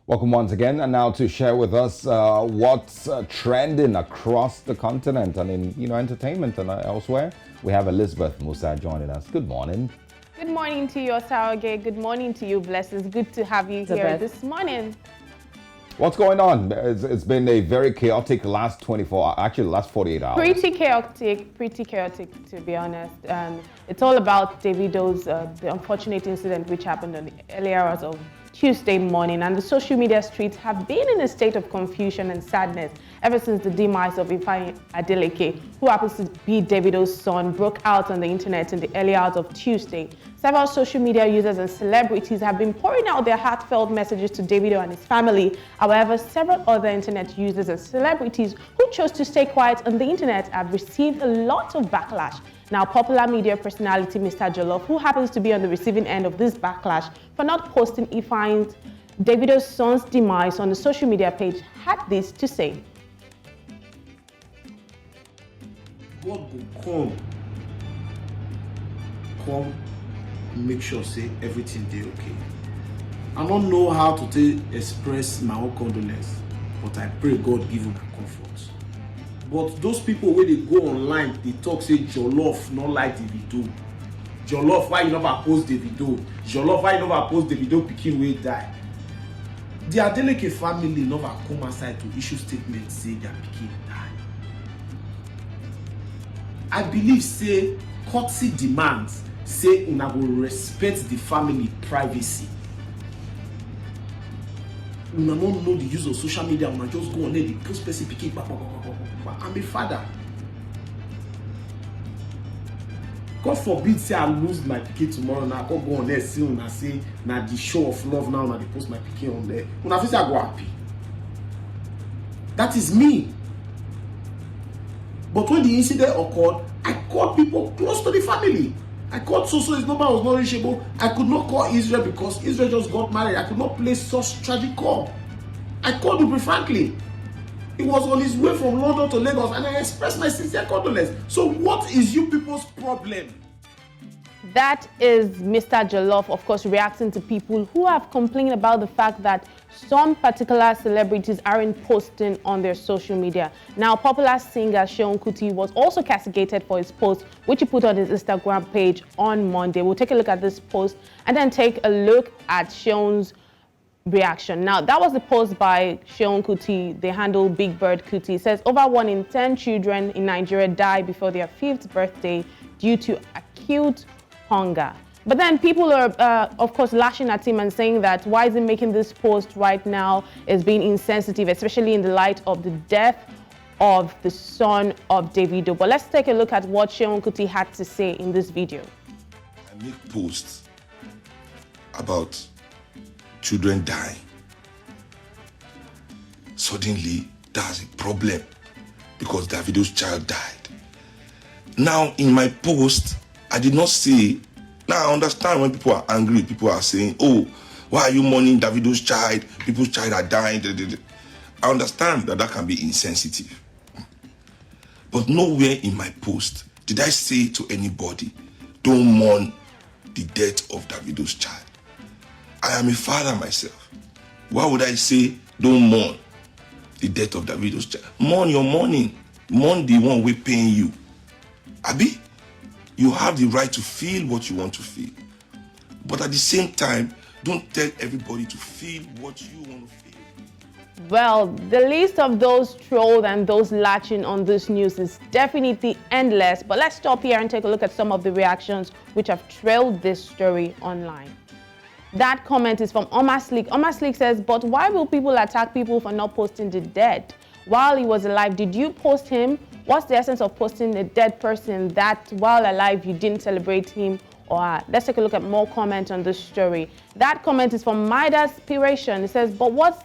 Welcome once again, and now to share with us what's trending across the continent and in entertainment and elsewhere. We have Elizabeth Musa joining us. Good morning. Good morning to you, Osarage. Good morning to you, Blessings. Good to have you here this morning. What's going on? It's been a very chaotic last 48 hours. Pretty chaotic to be honest. It's all about Davido's the unfortunate incident which happened on the early hours of Tuesday morning, and the social media streets have been in a state of confusion and sadness ever since the demise of Ifeanyi Adeleke, who happens to be Davido's son, broke out on the internet in the early hours of Tuesday. Several social media users and celebrities have been pouring out their heartfelt messages to Davido and his family. However, several other internet users and celebrities who chose to stay quiet on the internet have received a lot of backlash. Now, popular media personality Mr. Jollof, who happens to be on the receiving end of this backlash for not posting Ifeanyi Davido's son's demise on the social media page, had this to say. God will come, make sure say everything dey okay. I don't know how to express my own condolence, but I pray God give you comfort. But those people where they go online, they talk say Jollof not like Davido. Jollof, why you never post Davido? Jollof, why you never post Davido pikin wey die? The Adeleke family never come aside to issue statements say their pikin die. I believe say courtesy demands say una go respect the family privacy. Una don't know the use of social media, una just go on there, they post person pikin. I'm a father. God forbid say I lose my pikin tomorrow, now I go on there see una say na the show of love now, na they post my pikin on there. Una feel say I go happy. That is me. But when the incident occurred, I called people close to the family. I called so his number was not reachable. I could not call Israel because Israel just got married. I could not place such tragic call. I called Ubi Franklin. He was on his way from London to Lagos, and I expressed my sincere condolence. So what is you people's problem? That is Mr. Jollof, of course, reacting to people who have complained about the fact that some particular celebrities aren't posting on their social media. Now, popular singer Seun Kuti was also castigated for his post, which he put on his Instagram page on Monday. We'll take a look at this post and then take a look at Seun's reaction. Now, that was the post by Seun Kuti. They handle Big Bird Kuti. It says over 1 in 10 children in Nigeria die before their 5th birthday due to acute hunger. But then people are, of course, lashing at him and saying that why is he making this post right now is being insensitive, especially in the light of the death of the son of Davido. But let's take a look at what Seun Kuti had to say in this video. I make posts about children dying. Suddenly, that's a problem because Davido's child died. Now, in my post, I did not say, now I understand when people are angry, people are saying, oh, why are you mourning Davido's child? People's child are dying. I understand that that can be insensitive. But nowhere in my post did I say to anybody, don't mourn the death of Davido's child. I am a father myself. Why would I say, don't mourn the death of Davido's child? Mourn your mourning. Mourn the one we paying you. Abi? You have the right to feel what you want to feel. But at the same time, don't tell everybody to feel what you want to feel. Well, the list of those trolled and those latching on this news is definitely endless. But let's stop here and take a look at some of the reactions which have trailed this story online. That comment is from Omar Sleek. Omar Sleek says, but why will people attack people for not posting the dead? While he was alive, did you post him? What's the essence of posting a dead person that while alive you didn't celebrate him or her? Let's take a look at more comments on this story. That comment is from Midas Piration. It says, but what's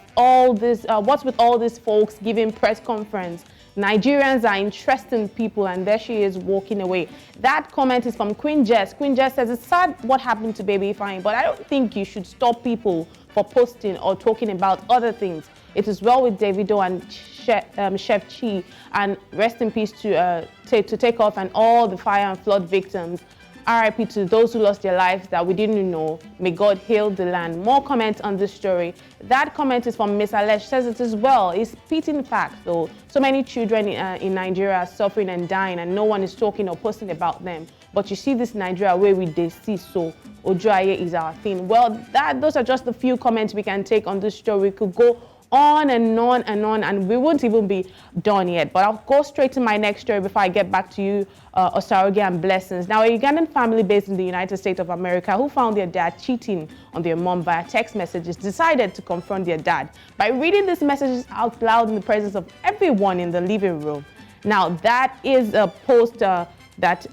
with all these folks giving press conference? Nigerians are interesting people, and there she is walking away. That comment is from Queen Jess. Queen Jess says, it's sad what happened to Baby Ifeanyi, but I don't think you should stop people for posting or talking about other things. It is well with Davido and Chef Chi, and rest in peace to take off and all the fire and flood victims. RIP to those who lost their lives that we didn't know. May God heal the land. More comments on this story. That comment is from Miss Alesh. Says it as well. It's spitting facts though. So many children in Nigeria are suffering and dying and no one is talking or posting about them. But you see this Nigeria where we dey see so Ojoaye is our thing. Well, those are just the few comments we can take on this story. We could go on and on and on, and we won't even be done yet. But I'll go straight to my next story before I get back to you, Osaroge and Blessings. Now, a Ugandan family based in the United States of America who found their dad cheating on their mom via text messages decided to confront their dad by reading these messages out loud in the presence of everyone in the living room. Now, that is a post that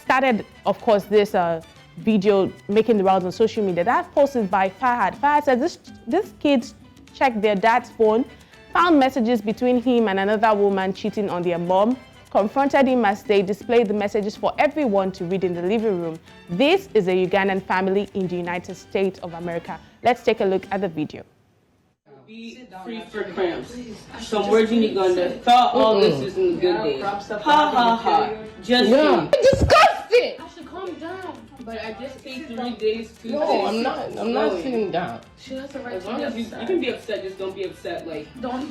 started, of course, this video making the rounds on social media. That post is by Fahad. Fahad says this kid checked their dad's phone, found messages between him and another woman cheating on their mom, confronted him as they displayed the messages for everyone to read in the living room. This is a Ugandan family in the United States of America. Let's take a look at the video. Be free for cramps. Some words in Uganda. Thought all this is in the good days. Ha ha ha. Just Disgusting! I should calm down. But I just take 3 days, 2 days. No, I'm not sitting down. She has the right to be upset. You can be upset, just don't be upset like don't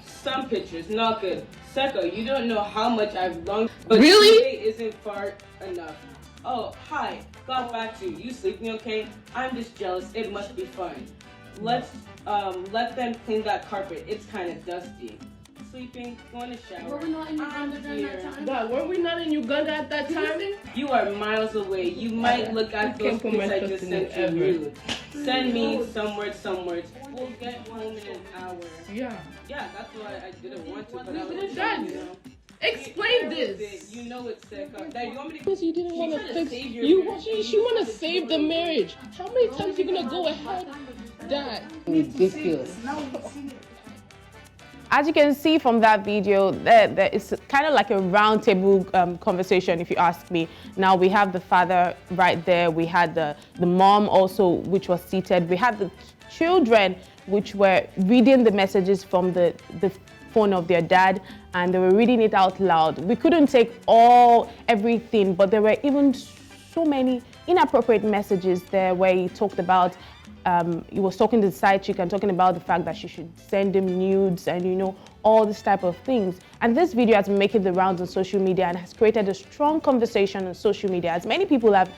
some pictures, not good. Seko, you don't know how much I've longed, but really? Today isn't far enough. Oh, hi. Got back to you. You sleeping okay? I'm just jealous. It must be fun. Let them clean that carpet. It's kind of dusty. Sleeping, going to shower. Were we not in Uganda during that time? God, were we not in Uganda at that time? You are miles away. You might look at those pics I just sent you rude. Send me some words. We'll get home in an hour. Yeah. Yeah, that's why I didn't want to, but I We was did that. you know. Explain this. You know it's sick. Dad, you want me to? Because you didn't want to fix. She want to save the marriage. How many times are you gonna go ahead? Dad. Ridiculous. As you can see from that video, there is kind of like a round table conversation, if you ask me. Now we have the father right there. We had the mom also, which was seated. We had the children, which were reading the messages from the phone of their dad, and they were reading it out loud. We couldn't take everything, but there were even so many inappropriate messages there where he talked about he was talking to the side chick and talking about the fact that she should send him nudes and, you know, all this type of things. And this video has been making the rounds on social media and has created a strong conversation on social media, as many people have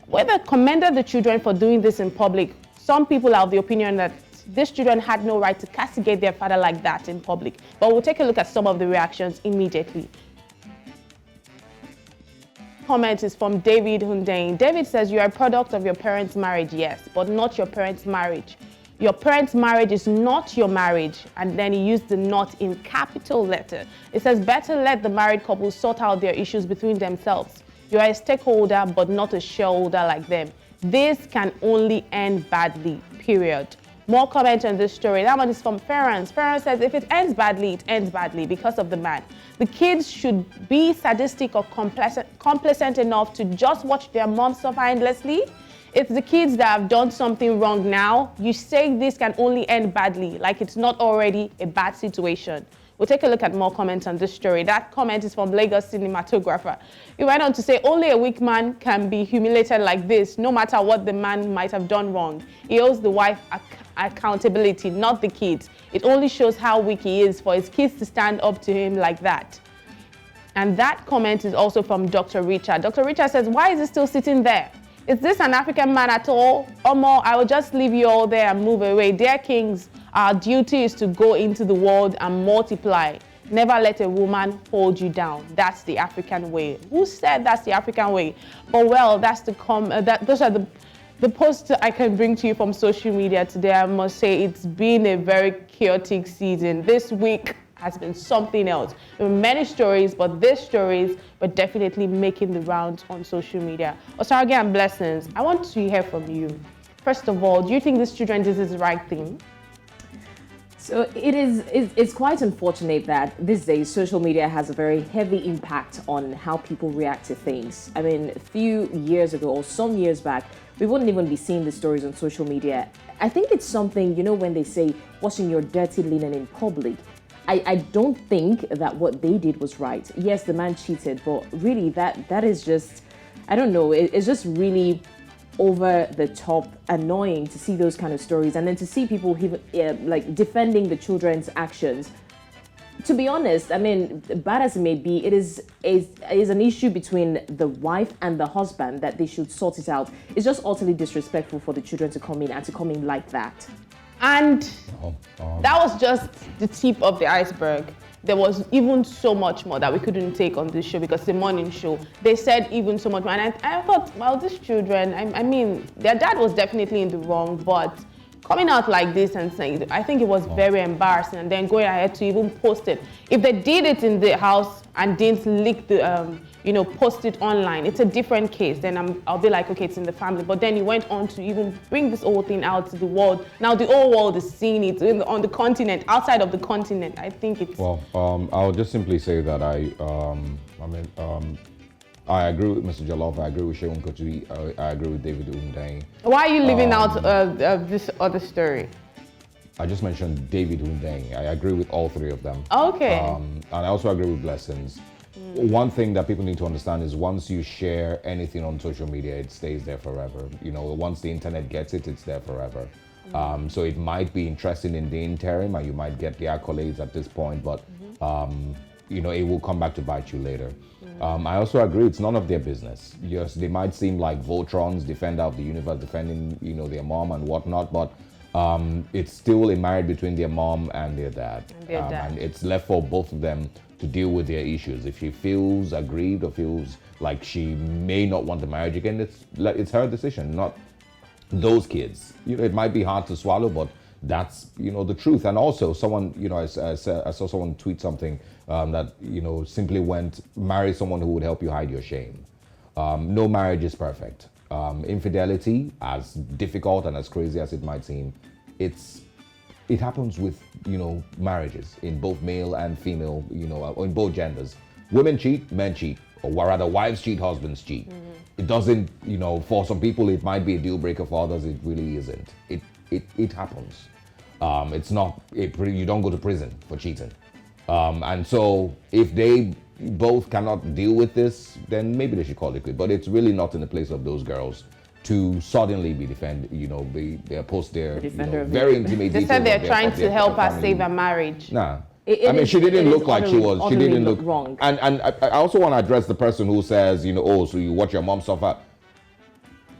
whether commended the children for doing this in public. Some people are of the opinion that these children had no right to castigate their father like that in public. But we'll take a look at some of the reactions immediately. Comment is from David Hundain. David says, you are a product of your parents' marriage, yes, but not your parents' marriage. Your parents' marriage is not your marriage. And then he used the not in capital letter. It says, better let the married couple sort out their issues between themselves. You are a stakeholder, but not a shareholder like them. This can only end badly, period. More comment on this story. That one is from Ference. Ference says, if it ends badly because of the man. The kids should be sadistic or complacent enough to just watch their mom suffer endlessly. It's the kids that have done something wrong now. You say this can only end badly, like it's not already a bad situation. We'll take a look at more comments on this story. That comment is from Lagos cinematographer. He went on to say, only a weak man can be humiliated like this, no matter what the man might have done wrong. He owes the wife accountability, not the kids. It only shows how weak he is for his kids to stand up to him like that. And that comment is also from Dr. Richard. Dr. Richard says, why is he still sitting there? Is this an African man at all? Omo, I will just leave you all there and move away. Dear kings, our duty is to go into the world and multiply. Never let a woman hold you down. That's the African way. Who said that's the African way? But well, that's those are the posts I can bring to you from social media today. I must say it's been a very chaotic season. This week has been something else. There were many stories, but these stories were definitely making the rounds on social media. Osaroge and Blessings, I want to hear from you. First of all, do you think these children did the right thing? So it's quite unfortunate that these days social media has a very heavy impact on how people react to things. I mean, a few years ago or some years back, we wouldn't even be seeing the stories on social media. I think it's something, you know, when they say washing your dirty linen in public, I don't think that what they did was right. Yes, the man cheated, but really that is just I don't know, it's just really over the top annoying to see those kind of stories, and then to see people like defending the children's actions. To be honest, I mean, bad as it may be, it is an issue between the wife and the husband that they should sort it out. It's just utterly disrespectful for the children to come in and to come in like that. And that was just the tip of the iceberg. There was even so much more that we couldn't take on this show because it's a morning show. They said even so much more. And I thought, well, these children, I mean, their dad was definitely in the wrong, but coming out like this and saying it, I think it was very embarrassing, and then going ahead to even post it. If they did it in the house and didn't leak the, post it online, it's a different case. Then I'll be like, okay, it's in the family. But then he went on to even bring this whole thing out to the world. Now the whole world is seeing it on the continent, outside of the continent. I think it's... Well, I'll just simply say that I agree with Mr. Jollof, I agree with Seun Kuti, I agree with Davido. Why are you leaving out this other story? I just mentioned David Hundeng. I agree with all three of them. Okay. And I also agree with Blessings. One thing that people need to understand is once you share anything on social media, it stays there forever. Once the internet gets it, it's there forever. So it might be interesting in the interim and you might get the accolades at this point, but it will come back to bite you later. I also agree it's none of their business. Yes, they might seem like Voltrons, defender of the universe, defending their mom and whatnot, but it's still a marriage between their mom and their dad. And it's left for both of them to deal with their issues. If she feels aggrieved or feels like she may not want the marriage again, it's her decision, not those kids. It might be hard to swallow, but that's the truth. And also someone, I saw someone tweet something that simply went, marry someone who would help you hide your shame. No marriage is perfect. Infidelity, as difficult and as crazy as it might seem, it happens with marriages in both male and female, or in both genders. Women cheat, men cheat, or rather wives cheat, husbands cheat. It doesn't, for some people it might be a deal breaker, for others it really isn't. It happens. It's not, you don't go to prison for cheating. And so if they both cannot deal with this, then maybe they should call it quit. But it's really not in the place of those girls to suddenly be post their very intimate details. They said they're trying to help her save her marriage. Nah. She didn't look like she was. She didn't look wrong. And I also want to address the person who says, so you watch your mom suffer.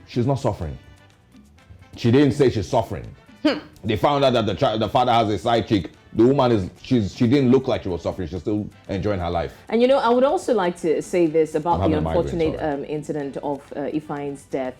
She's not suffering. She didn't say she's suffering. They found out that the father has a side chick. The woman she didn't look like she was suffering. She's still enjoying her life. And I would also like to say this about the unfortunate incident of Ifeanyi's death.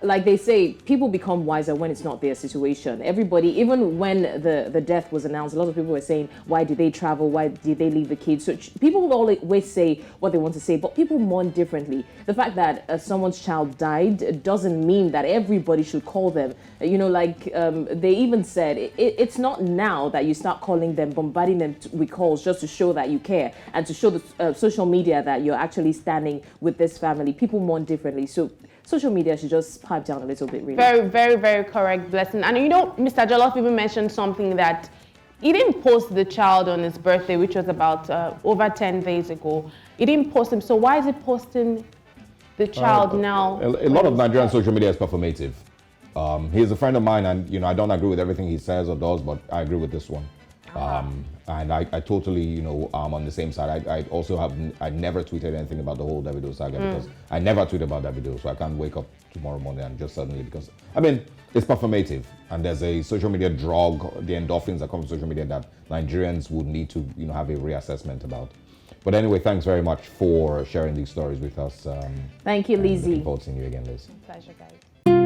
Like they say, people become wiser when it's not their situation. Everybody, even when the death was announced, a lot of people were saying, why did they travel? Why did they leave the kids? So people will always say what they want to say, but people mourn differently. The fact that someone's child died doesn't mean that everybody should call them. They even said, it's not now that you start calling them, bombarding them with calls just to show that you care and to show the social media that you're actually standing with this family. People mourn differently. So social media should just pipe down a little bit, really. Very, very, very correct, Blessing. And Mr. Jollof even mentioned something that he didn't post the child on his birthday, which was about over 10 days ago. He didn't post him. So why is he posting the child now? A lot of Nigerian social media is performative. He's a friend of mine, and I don't agree with everything he says or does, but I agree with this one. And I totally, on the same side. I never tweeted anything about the whole Davido saga because I never tweet about Davido, so I can't wake up tomorrow morning and just suddenly, because it's performative, and there's a social media drug, the endorphins that come from social media that Nigerians would need to, have a reassessment about. But anyway, thanks very much for sharing these stories with us. Thank you, Lizzie. Looking forward to seeing you again, Liz. Pleasure, guys.